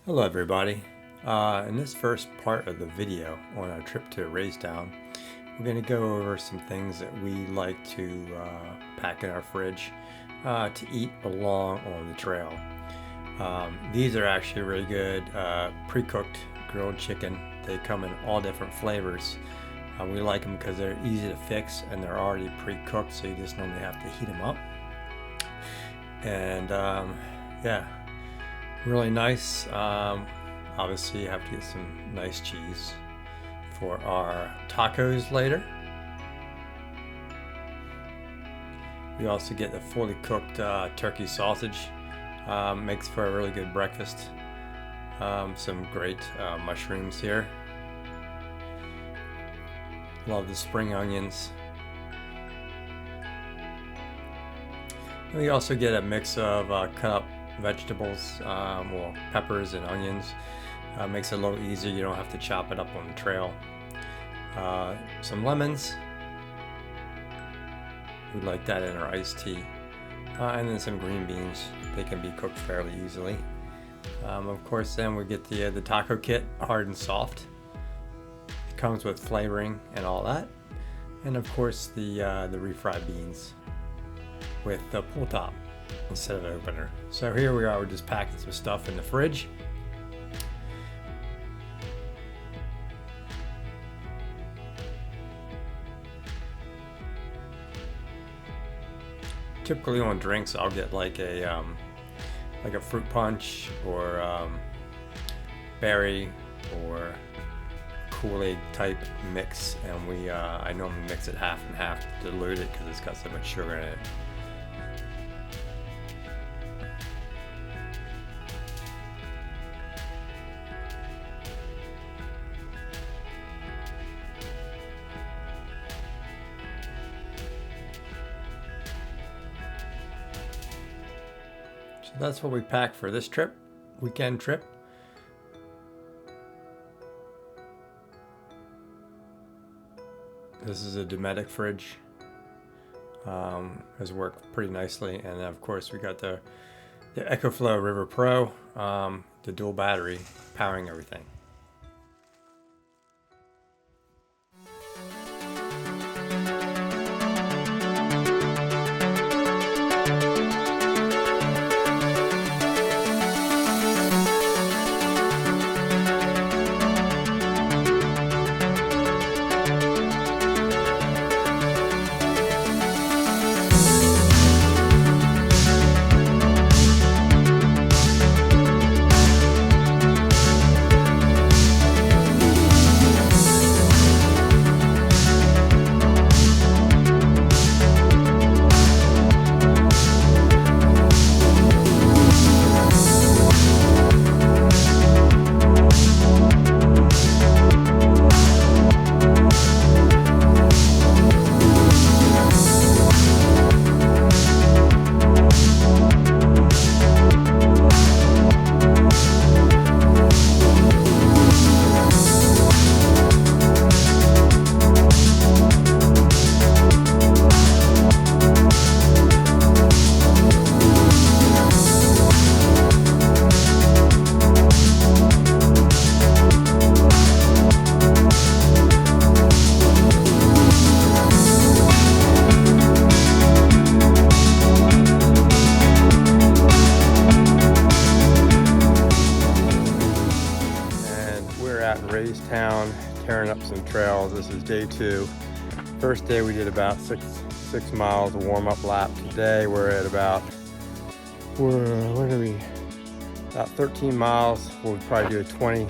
Hello everybody. In this first part of the video on our trip to Raystown, we're going to go over some things that we like to pack in our fridge to eat along on the trail. These are actually really good pre-cooked grilled chicken. They come in all different flavors. We like them because they're easy to fix and they're already pre-cooked, so you just normally have to heat them up. And yeah, really nice. Obviously you have to get some nice cheese for our tacos later. We also get the fully cooked turkey sausage. Makes for a really good breakfast. Some great mushrooms here. Love the spring onions. We also get a mix of cut up vegetables, well, peppers and onions. Makes it a little easier. You don't have to chop it up on the trail. Some lemons. We like that in our iced tea. And then some green beans. They can be cooked fairly easily. Of course, then we get the taco kit, hard and soft. It comes with flavoring and all that. And of course, the refried beans with the pull top instead of an opener. So here we are, we're just packing some stuff in the fridge. Typically on drinks, I'll get like a fruit punch or berry or Kool-Aid type mix, and I normally mix it half and half to dilute it because it's got so much sugar in it. So that's what we packed for this trip, weekend trip. This is a Dometic fridge. Has worked pretty nicely, and of course we got the EcoFlow River Pro, the dual battery powering everything. Tearing up some trails. This is day 2. First day we did about six miles of warm-up lap. Today we're at about 13 miles. We'll probably do a 20,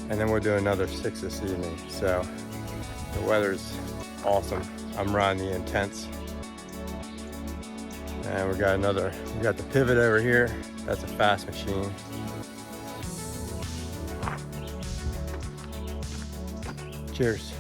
and then we'll do another 6 this evening. So the weather's awesome. I'm running the Intense And we got the pivot over here. That's a fast machine. Cheers.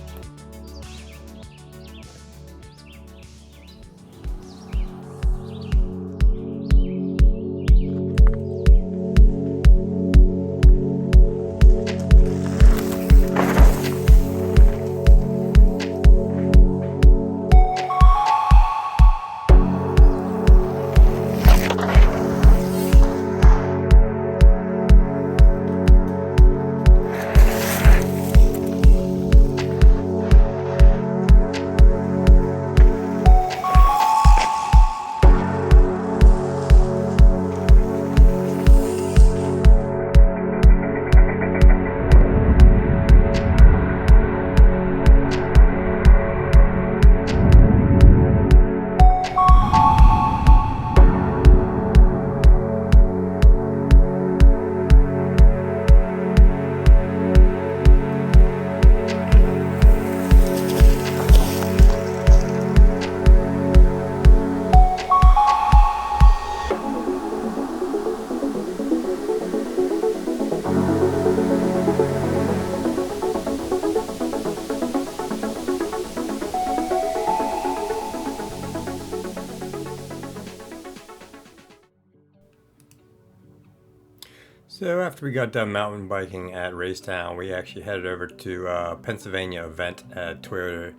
So after we got done mountain biking at Racetown, we actually headed over to Pennsylvania event at Toyota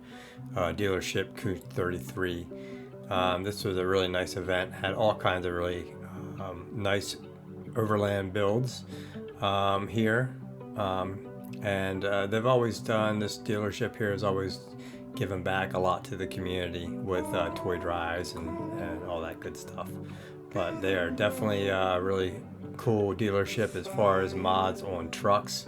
dealership Koch33. This was a really nice event, had all kinds of really nice Overland builds here. And they've always done, this dealership here has always given back a lot to the community with toy drives and all that good stuff. But they are definitely really cool dealership as far as mods on trucks.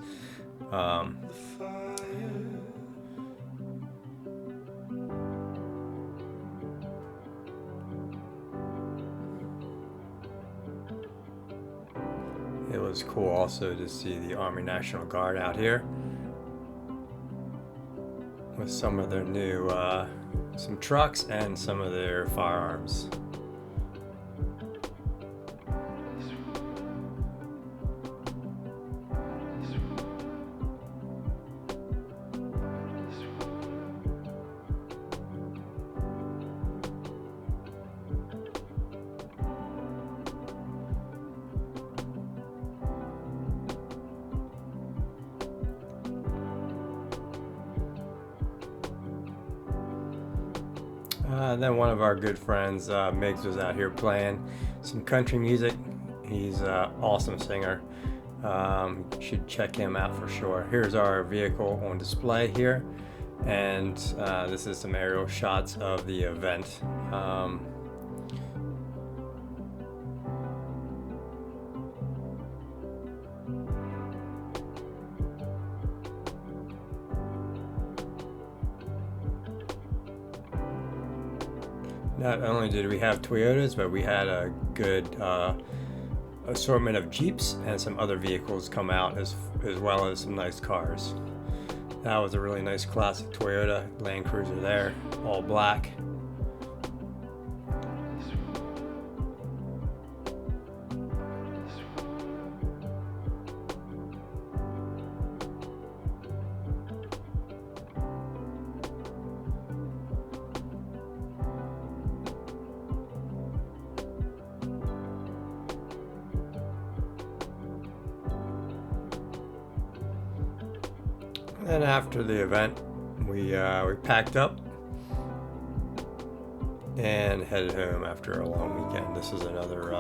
It was cool also to see the Army National Guard out here with some of their new some trucks and some of their firearms. Then one of our good friends, Miggs, was out here playing some country music. He's an awesome singer. You should check him out for sure. Here's our vehicle on display here, and this is some aerial shots of the event. Not only did we have Toyotas, but we had a good assortment of Jeeps and some other vehicles come out, as well as some nice cars. That was a really nice classic Toyota Land Cruiser there, all black. And after the event, we packed up and headed home after a long weekend. This is another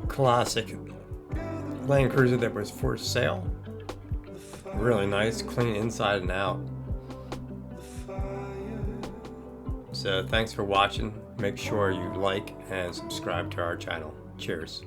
classic Land Cruiser that was for sale. Really nice, clean inside and out. So thanks for watching. Make sure you like and subscribe to our channel. Cheers.